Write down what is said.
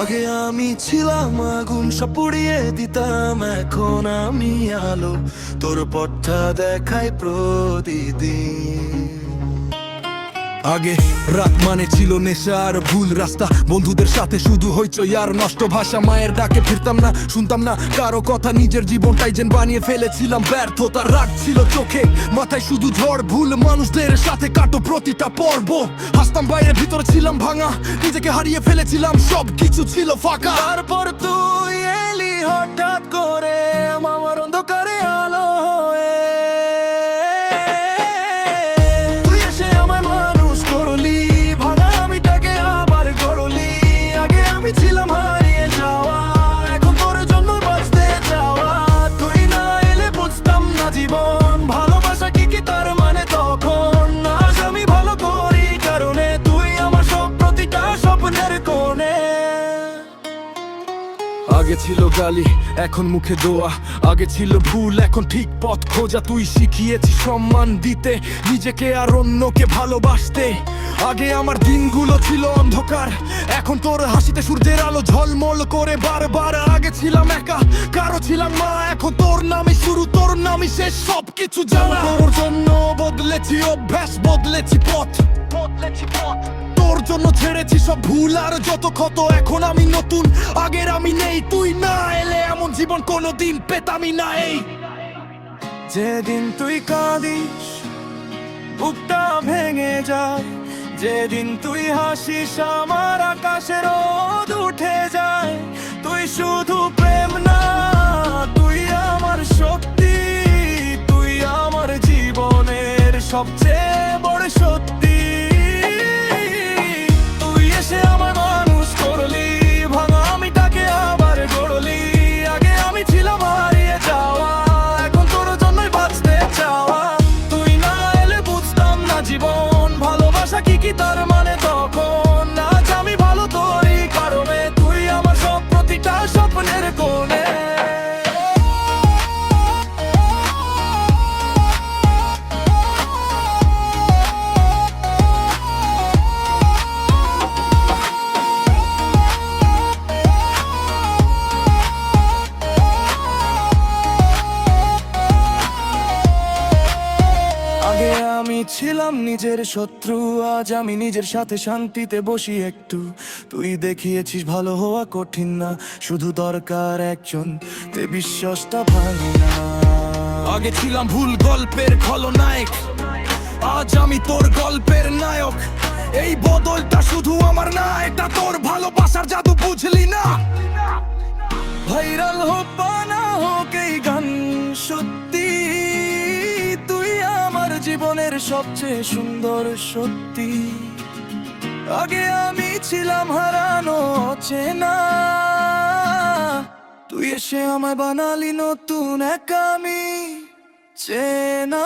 আগে আমি ছিলাম আগুন, সব পুড়িয়ে দিতাম, এখন আমি আলো, তোর পথটা দেখাই প্রতিদিন। আগে রাত মানে ছিল নেশা আর ভুল রাস্তা, বন্ধুদের সাথে শুধু হইচই আর নষ্ট ভাষা। মায়ের ডাকে ফিরতাম না, শুনতাম না কারো কথা, নিজের জীবনটাই যেন বানিয়ে ফেলেছিলাম ব্যর্থতা। রাগ ছিল চোখে, মাথায় শুধু ঝড়, ভুল মানুষদের সাথে কাটো প্রতিটা পর্ব। হাসতাম বাইরে, ভিতরে ছিলাম ভাঙা, নিজেকে হারিয়ে ফেলেছিলাম, সব কিছু ছিল ফাঁকা। তারপর তুই এলি হঠাৎ করে আমার অন্ধকারে আলো হয়ে, তুই এসে আমার মানুষ করলি, ভাঙা আমিটাকে আবার গড়লি। আগে আমি ছিলাম হারিয়ে যাওয়া, এখন তোর জন্য বাঁচতে চাওয়া। তুই না এলে বুঝতাম না জীবন, ভালোবাসা কি কি তার মানে তখন। আজ আমি ভালো করি কারণে তুই আমার সব, প্রতিটা স্বপ্নের কোণে। আগে ছিল গালি, এখন মুখে দোয়া। আগে ছিল ভুল, এখন ঠিক পথ খোঁজা। তুই শিখিয়েছিস সম্মান দিতে, নিজেকে আর অন্যকে ভালোবাসতে। আগে আমার দিনগুলো ছিল অন্ধকার, এখন তোর হাসিতে সূর্যের আলো ঝলমল করে বারবার। আগে ছিলাম একা, কারো ছিলাম মা, এখন তোর নামই শুরু, তোর নামই শেষ, সবকিছু জানা। তোর জন্য বদলেছি অভ্যাস, বদলেছি পথ, তোর জন্য ছেড়েছি সব ভুল আর যত ক্ষত। এখন আমি নতুন, আগের আমি নেই। তুই না এলে এমন জীবন কোনোদিন পেতামই না। এই যেদিন তুই কাঁদিস বুকটা ভেঙে যায়, যেদিন তুই হাসিস আমার আকাশে রোদ উঠে যায়। তুই শুধু প্রেম না, তুই আমার শক্তি, তুই আমার জীবনের সবচেয়ে বড় সত্যি। তুই এসে আমার মানুষ করলি, ভাঙা আমিটাকে আবার গড়লি। আগে আমি ছিলাম হারিয়ে যাওয়া, এখন তোর জন্যই বাঁচতে চাওয়া। তুই না এলে বুঝতাম না জীবন, ভালোবাসা কি কি তার মানে তখন। আজ আমি ভালো তোরই কারণে, তুই আমার সব, প্রতিটা স্বপ্নের কোণে। আগে আমি ছিলাম নিজের শত্রু, আজ আমি নিজের সাথে শান্তিতে বসি একটু। তুই দেখিয়েছিস ভালো হওয়া কঠিন না, শুধু দরকার একজন, তে বিশ্বাসটা ভাঙি না। আগে ছিলাম ভুল গল্পের খলনায়ক, আজ আমি তোর গল্পের নায়ক। এই বদলটা শুধু আমার না, এটা তোর ভালোবাসার জাদু, বুঝলি না? ভাইরাল হোক বা না হোক এই গান সত্যি, তুই আমার জীবনের সবচেয়ে সুন্দর সত্যি। আগে আমি ছিলাম হারানো অচেনা, তুই এসে আমায় বানালি নতুন এক আমি চেনা।